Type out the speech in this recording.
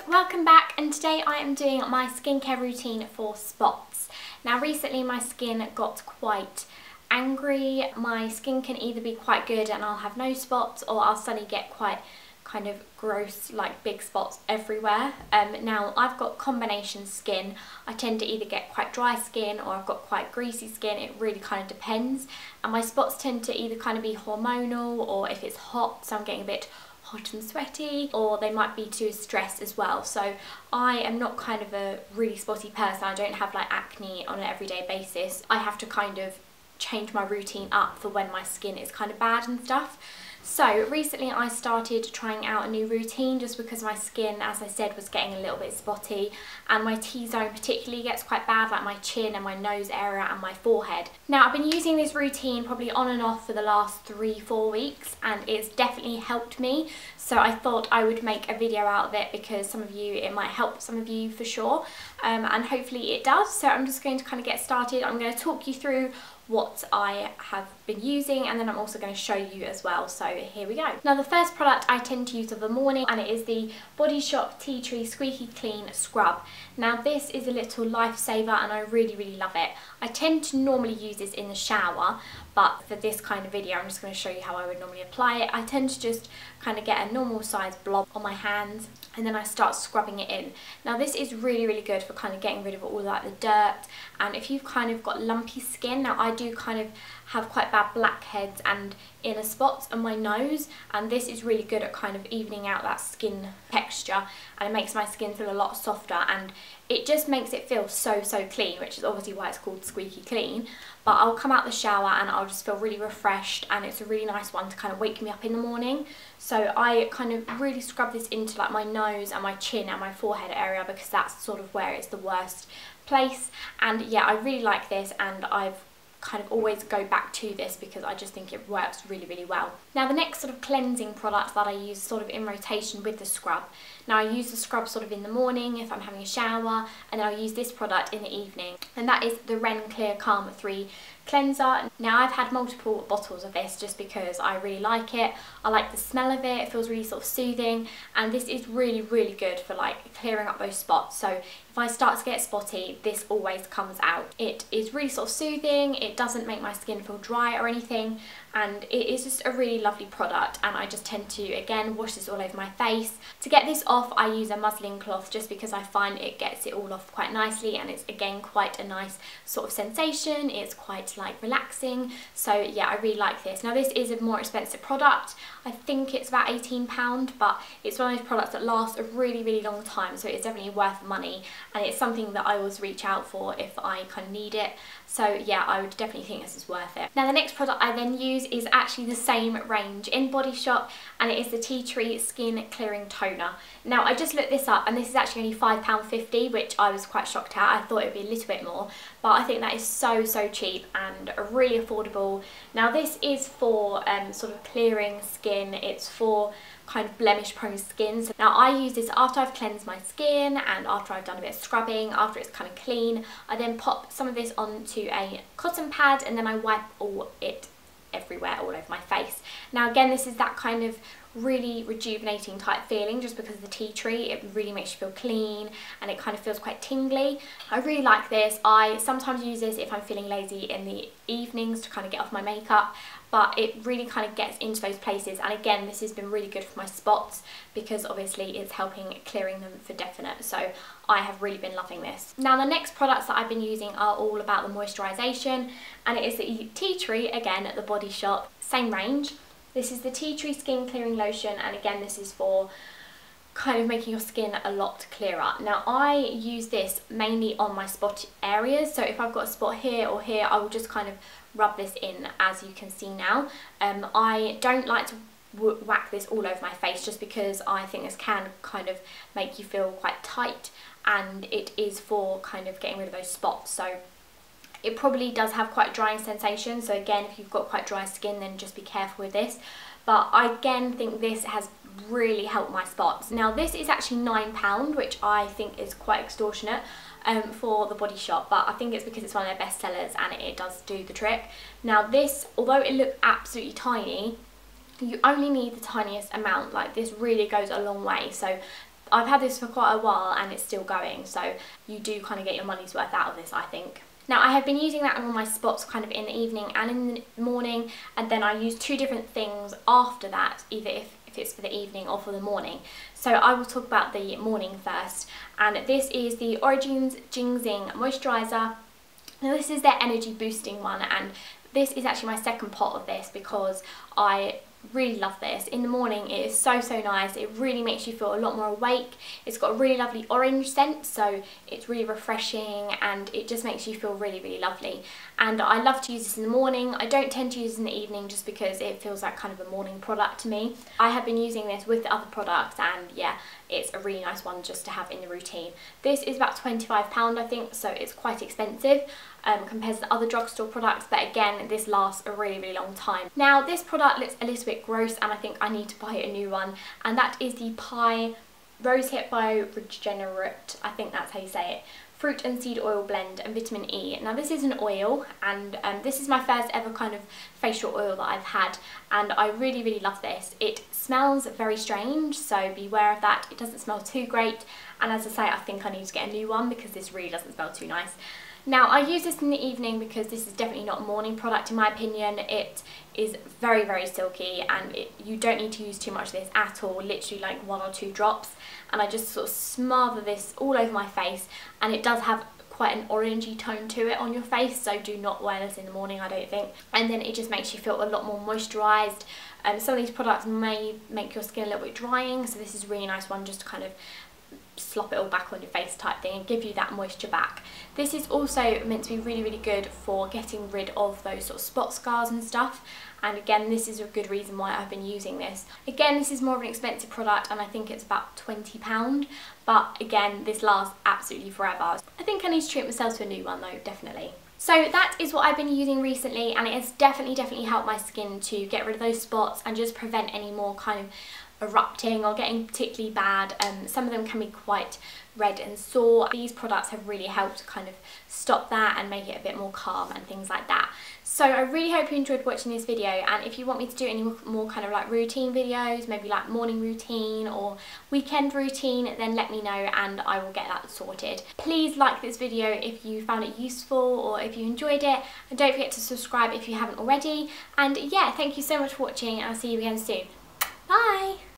welcome back, and today I am doing my skincare routine for spots. Now recently my skin got quite angry. My skin can either be quite good and I'll have no spots, or I'll suddenly get quite kind of gross, like big spots everywhere. Now I've got combination skin. I tend to either get quite dry skin or I've got quite greasy skin. It really kind of depends, and my spots tend to either kind of be hormonal, or if it's hot, so I'm getting a bit hot and sweaty, or they might be too stressed as well. So I am not kind of a really spotty person. I don't have like acne on an everyday basis. I have to kind of change my routine up for when my skin is kind of bad and stuff. So recently I started trying out a new routine just because my skin, as I said, was getting a little bit spotty, and my T-zone particularly gets quite bad, like my chin and my nose area and my forehead. Now I've been using this routine probably on and off for the last 3-4 weeks, and it's definitely helped me. So I thought I would make a video out of it because it might help some of you for sure, and hopefully it does. So I'm just going to kind of get started. I'm going to talk you through what I have been using, and then I'm also going to show you as well. So here we go. Now the first product I tend to use of the morning, and it is the Body Shop Tea Tree Squeaky Clean Scrub. Now this is a little lifesaver and I really love it. I tend to normally use this in the shower, but for this kind of video I'm just going to show you how I would normally apply it. I tend to just kind of get a normal size blob on my hands, and then I start scrubbing it in. Now this is really good for kind of getting rid of all like the dirt, and if you've kind of got lumpy skin. Now I do kind of have quite bad blackheads and inner spots on my nose, and this is really good at kind of evening out that skin texture, and it makes my skin feel a lot softer, and it just makes it feel so clean, which is obviously why it's called squeaky clean. But I'll come out the shower and I'll just feel really refreshed, and it's a really nice one to kind of wake me up in the morning. So I kind of really scrub this into like my nose and my chin and my forehead area, because that's sort of where it's the worst place. And yeah, I really like this, and I've kind of always go back to this because I just think it works really well. Now the next sort of cleansing product that I use sort of in rotation with the scrub. Now I use the scrub sort of in the morning if I'm having a shower, and then I'll use this product in the evening, and that is the Ren Clear Calm 3 cleanser. Now I've had multiple bottles of this just because I really like it. I like the smell of it. It feels really sort of soothing, and this is really good for like clearing up those spots. So if I start to get spotty, this always comes out. It is really sort of soothing. It doesn't make my skin feel dry or anything, and it is just a really lovely product, and I just tend to again wash this all over my face. To get this off I use a muslin cloth just because I find it gets it all off quite nicely, and it's again quite a nice sort of sensation. It's quite like relaxing. So yeah, I really like this. Now this is a more expensive product. I think it's about £18, but it's one of those products that lasts a really long time, so it's definitely worth the money, and it's something that I always reach out for if I kind of need it. So yeah, I would definitely think this is worth it. Now the next product I then use is actually the same range in Body Shop, and it is the Tea Tree Skin Clearing Toner. Now I just looked this up, and this is actually only £5.50, which I was quite shocked at. I thought it would be a little bit more, but I think that is so cheap and really affordable. Now this is for sort of clearing skin. It's for kind of blemish prone skin. So now I use this after I've cleansed my skin and after I've done a bit of scrubbing, after it's kind of clean. I then pop some of this onto a cotton pad, and then I wipe it everywhere, all over my face. Now again, this is that kind of really rejuvenating type feeling just because of the tea tree. It really makes you feel clean, and it kind of feels quite tingly. I really like this. I sometimes use this if I'm feeling lazy in the evenings to kind of get off my makeup, but it really kind of gets into those places. And again, this has been really good for my spots because obviously it's helping clearing them for definite. So I have really been loving this. Now the next products that I've been using are all about the moisturisation, and it is the Tea Tree, again at the Body Shop, same range. This is the Tea Tree Skin Clearing Lotion, and again this is for kind of making your skin a lot clearer. Now I use this mainly on my spot areas, so if I've got a spot here or here, I will just kind of rub this in, as you can see now. I don't like to whack this all over my face just because I think this can kind of make you feel quite tight, and it is for kind of getting rid of those spots. So it probably does have quite a drying sensation, so again if you've got quite dry skin then just be careful with this. But I again think this has really helped my spots. Now this is actually £9, which I think is quite extortionate for the Body Shop, but I think it's because it's one of their best sellers and it does do the trick. Now this, although it looked absolutely tiny, you only need the tiniest amount. Like this really goes a long way. So I've had this for quite a while and it's still going, so you do kind of get your money's worth out of this, I think. Now I have been using that on all my spots kind of in the evening and in the morning, and then I use 2 different things after that, either if it's for the evening or for the morning. So I will talk about the morning first, and this is the Origins Ginseng Moisturiser. Now this is their energy boosting one, and this is actually my second pot of this because I really love this. In the morning it is so nice. It really makes you feel a lot more awake. It's got a really lovely orange scent, so it's really refreshing and it just makes you feel really lovely. And I love to use this in the morning. I don't tend to use it in the evening just because it feels like kind of a morning product to me. I have been using this with the other products, and yeah, it's a really nice one just to have in the routine. This is about £25 I think, so it's quite expensive compared to the other drugstore products, but again this lasts a really long time. Now this product looks a little bit gross and I think I need to buy a new one, and that is the Pi Rosehip Bio Regenerate, I think that's how you say it, fruit and seed oil blend and vitamin E. Now this is an oil, and this is my first ever kind of facial oil that I've had, and I really love this. It smells very strange, so beware of that. It doesn't smell too great, and as I say, I think I need to get a new one because this really doesn't smell too nice. Now I use this in the evening because this is definitely not a morning product in my opinion. It is very silky, and you don't need to use too much of this at all, literally like 1 or 2 drops, and I just sort of smother this all over my face, and it does have quite an orangey tone to it on your face, so do not wear this in the morning, I don't think. And then it just makes you feel a lot more moisturised. Some of these products may make your skin a little bit drying, so this is a really nice one just to kind of slop it all back on your face type thing and give you that moisture back. This is also meant to be really good for getting rid of those sort of spot scars and stuff, and again this is a good reason why I've been using this. Again, this is more of an expensive product and I think it's about £20, but again this lasts absolutely forever. I think I need to treat myself to a new one though, definitely. So that is what I've been using recently, and it has definitely helped my skin to get rid of those spots and just prevent any more kind of erupting or getting particularly bad. Some of them can be quite red and sore. These products have really helped kind of stop that and make it a bit more calm and things like that. So I really hope you enjoyed watching this video, and if you want me to do any more kind of like routine videos, maybe like morning routine or weekend routine, then let me know and I will get that sorted. Please like this video if you found it useful or if you enjoyed it, and don't forget to subscribe if you haven't already. And yeah, thank you so much for watching, and I'll see you again soon. Bye!